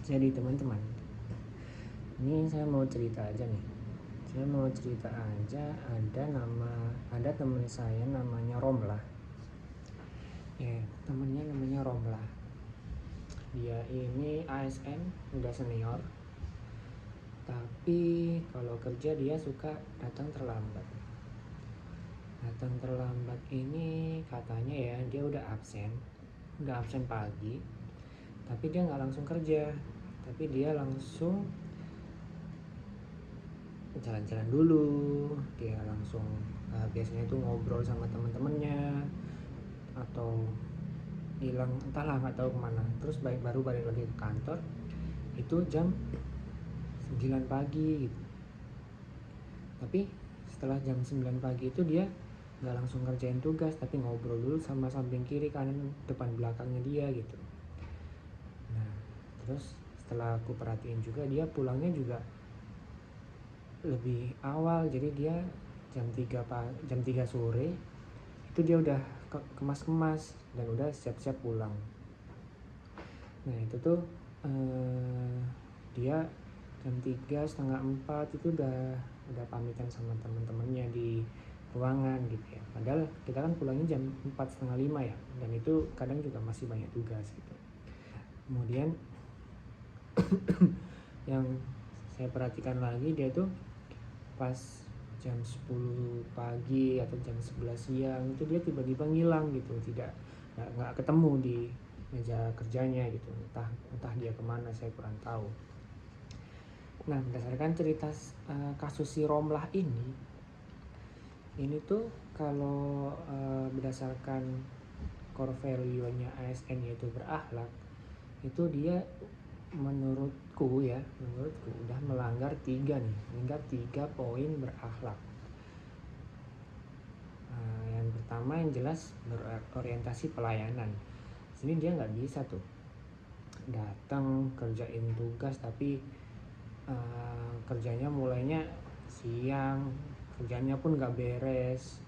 Jadi teman-teman, ini saya mau cerita aja nih. Ada teman saya namanya Romlah. Temennya namanya Romlah. Dia ini ASN, udah senior. Tapi kalau kerja dia suka datang terlambat. Datang terlambat ini katanya ya, dia udah absen pagi. Tapi dia nggak langsung kerja, tapi dia langsung jalan-jalan dulu. Dia langsung biasanya itu ngobrol sama teman-temannya atau hilang, entahlah, nggak tahu kemana. Terus baru balik lagi ke kantor itu jam 9 pagi gitu. Tapi setelah jam 9 pagi itu dia nggak langsung ngerjain tugas, tapi ngobrol dulu sama samping kiri kanan depan belakangnya dia gitu. Nah terus setelah aku perhatiin juga, dia pulangnya juga lebih awal. Jadi dia jam 3 sore itu dia udah kemas-kemas dan udah siap-siap pulang. Nah itu tuh dia jam 3:30 itu udah pamitan sama teman-temannya di ruangan gitu ya. Padahal kita kan pulangnya jam 4:30 ya, dan itu kadang juga masih banyak tugas gitu. Kemudian yang saya perhatikan lagi, dia tuh pas jam 10 pagi atau jam 11 siang itu dia tiba-tiba ngilang gitu, nggak ketemu di meja kerjanya gitu. Entah dia kemana, saya kurang tahu. Nah berdasarkan cerita kasus si Romlah ini tuh kalau berdasarkan core value-nya ASN yaitu berakhlak, itu dia menurutku udah melanggar 3 poin berakhlak. Yang pertama yang jelas berorientasi pelayanan. Sini dia nggak bisa tuh datang kerjain tugas tapi kerjanya mulainya siang, kerjanya pun nggak beres.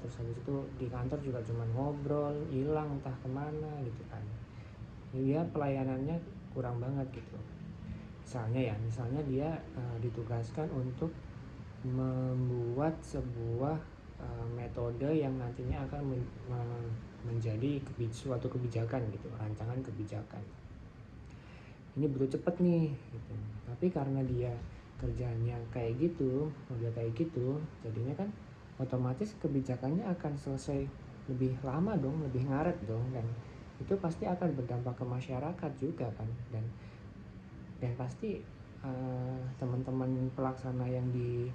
Terus habis itu di kantor juga cuma ngobrol, hilang entah kemana gitu kan. Dia pelayanannya kurang banget gitu. Misalnya dia ditugaskan untuk membuat sebuah metode yang nantinya akan menjadi suatu kebijakan gitu, rancangan kebijakan. Ini butuh cepet nih gitu. Tapi karena dia kerjanya kayak gitu, jadinya kan otomatis kebijakannya akan selesai lebih lama dong, lebih ngaret dong, dan itu pasti akan berdampak ke masyarakat juga kan. Dan pasti teman-teman pelaksana yang di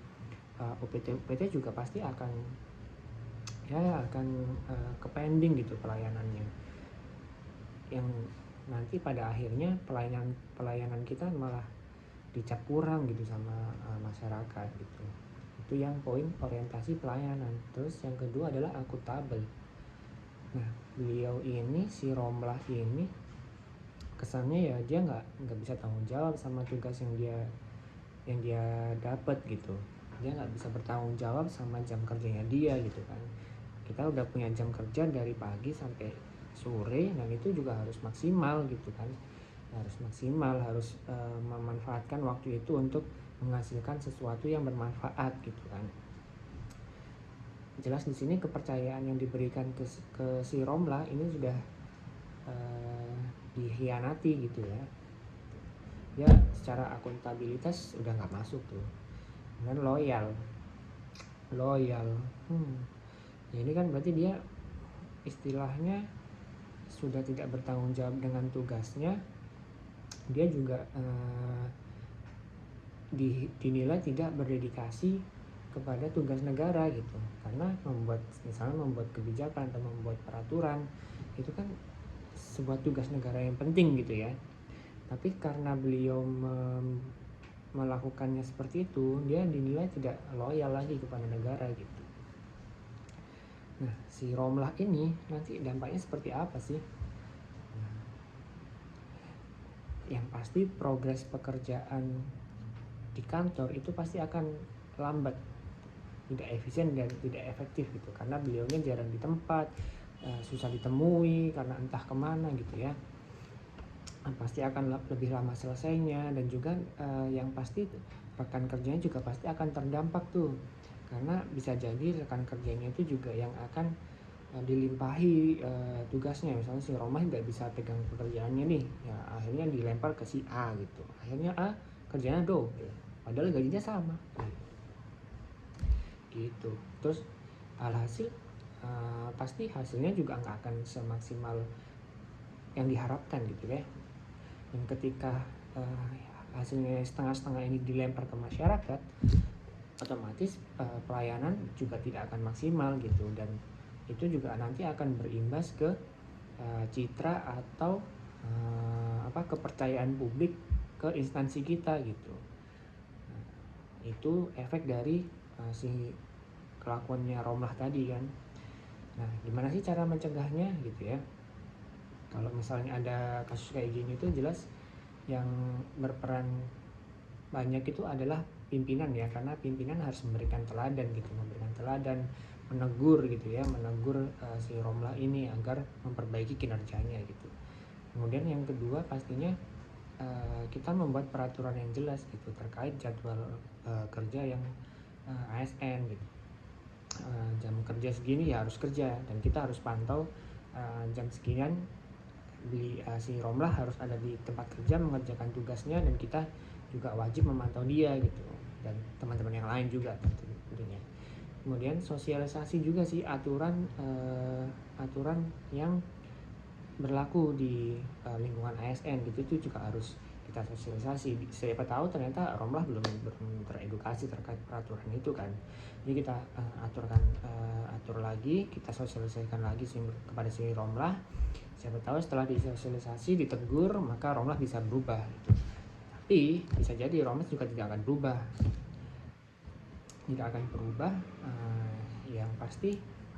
UPT juga pasti akan ke pending gitu pelayanannya, yang nanti pada akhirnya pelayanan kita malah dicap kurang gitu sama masyarakat gitu. Itu yang poin orientasi pelayanan. Terus yang kedua adalah akuntabel. Nah beliau ini, si Romlah ini, kesannya ya dia nggak bisa tanggung jawab sama tugas yang dia dapat gitu. Dia nggak bisa bertanggung jawab sama jam kerjanya dia gitu kan. Kita udah punya jam kerja dari pagi sampai sore, dan itu juga harus maksimal gitu kan. Harus memanfaatkan waktu itu untuk menghasilkan sesuatu yang bermanfaat gitu kan. Jelas di sini kepercayaan yang diberikan ke si Romlah ini sudah dihianati gitu ya. Dia secara akuntabilitas udah nggak masuk tuh. Dan loyal. Ya ini kan berarti dia istilahnya sudah tidak bertanggung jawab dengan tugasnya. Dia juga dinilai tidak berdedikasi kepada tugas negara gitu. Karena membuat kebijakan atau membuat peraturan itu kan sebuah tugas negara yang penting gitu ya. Tapi karena beliau melakukannya seperti itu, dia dinilai tidak loyal lagi kepada negara gitu. Nah si Romlah ini nanti dampaknya seperti apa sih? Yang pasti progres pekerjaan di kantor itu pasti akan lambat, tidak efisien dan tidak efektif gitu, karena beliaunya jarang di tempat, susah ditemui karena entah kemana gitu ya. pasti akan lebih lama selesainya, dan juga yang pasti rekan kerjanya juga pasti akan terdampak tuh, karena bisa jadi rekan kerjanya itu juga yang akan dilimpahi tugasnya. Misalnya si Roma nggak bisa pegang pekerjaannya nih, ya akhirnya dilempar ke si A gitu, akhirnya A kerjanya double padahal gajinya sama gitu. Terus alhasil pasti hasilnya juga nggak akan semaksimal yang diharapkan gitu ya. Dan ketika hasilnya setengah-setengah ini dilempar ke masyarakat, otomatis pelayanan juga tidak akan maksimal gitu, dan itu juga nanti akan berimbas ke citra atau kepercayaan publik ke instansi kita gitu. Nah, itu efek dari si kelakuannya Romlah tadi kan. Nah, gimana sih cara mencegahnya gitu ya? Kalau misalnya ada kasus kayak gini tuh jelas yang berperan banyak itu adalah pimpinan ya, karena pimpinan harus memberikan teladan gitu, menegur gitu ya, menegur si Romlah ini agar memperbaiki kinerjanya gitu. Kemudian yang kedua pastinya kita membuat peraturan yang jelas gitu terkait jadwal kerja yang ASN gitu. Jam kerja segini ya harus kerja, dan kita harus pantau jam sekian si Romlah harus ada di tempat kerja mengerjakan tugasnya, dan kita juga wajib memantau dia gitu, dan teman-teman yang lain juga tentunya. Kemudian sosialisasi juga sih aturan yang berlaku di lingkungan ASN gitu, itu juga harus kita sosialisasi. Siapa tahu ternyata Romlah belum teredukasi terkait peraturan itu kan. Jadi kita atur lagi, kita sosialisasikan lagi kepada si Romlah. Siapa tahu setelah disosialisasi, ditegur, maka Romlah bisa berubah gitu. Tapi bisa jadi Romlah juga tidak akan berubah. Yang pasti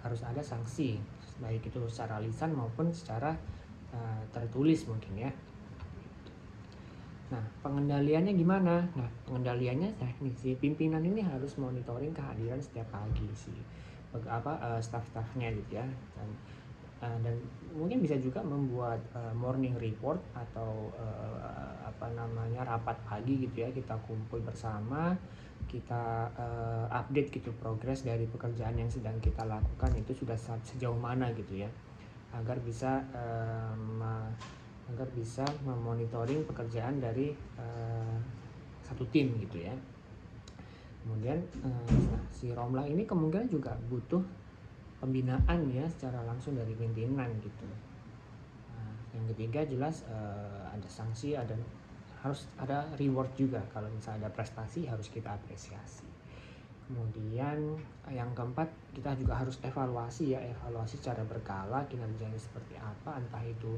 harus ada sanksi, baik itu secara lisan maupun secara tertulis mungkin ya. Nah, pengendaliannya gimana? Nah, pengendaliannya si pimpinan ini harus monitoring kehadiran setiap pagi sih staff-staffnya gitu ya, dan mungkin bisa juga membuat morning report atau rapat pagi gitu ya, kita kumpul bersama, kita update gitu progres dari pekerjaan yang sedang kita lakukan itu sudah sejauh mana gitu ya, agar bisa memonitoring pekerjaan dari satu tim gitu ya. Kemudian si Romlah ini kemungkinan juga butuh pembinaan ya secara langsung dari pimpinan gitu. Yang ketiga jelas ada sanksi, harus ada reward juga, kalau misalnya ada prestasi harus kita apresiasi. Kemudian yang keempat, kita juga harus evaluasi secara berkala kinerjanya seperti apa, entah itu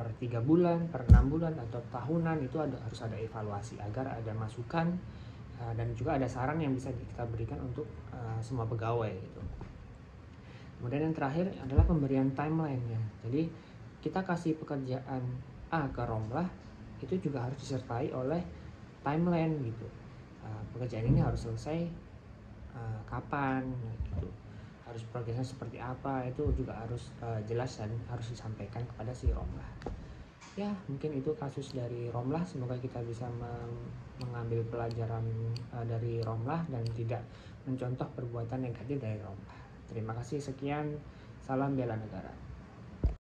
per 3 bulan, per 6 bulan atau tahunan, itu harus ada evaluasi agar ada masukan dan juga ada saran yang bisa kita berikan untuk semua pegawai gitu. Kemudian yang terakhir adalah pemberian timeline-nya. Jadi kita kasih pekerjaan A ke Romlah, itu juga harus disertai oleh timeline gitu. Pekerjaan ini harus selesai kapan gitu, harus progresnya seperti apa, itu juga harus jelas dan harus disampaikan kepada si Romlah. Ya, mungkin itu kasus dari Romlah. Semoga kita bisa mengambil pelajaran dari Romlah dan tidak mencontoh perbuatan negatif dari Romlah. Terima kasih, sekian, salam bela negara.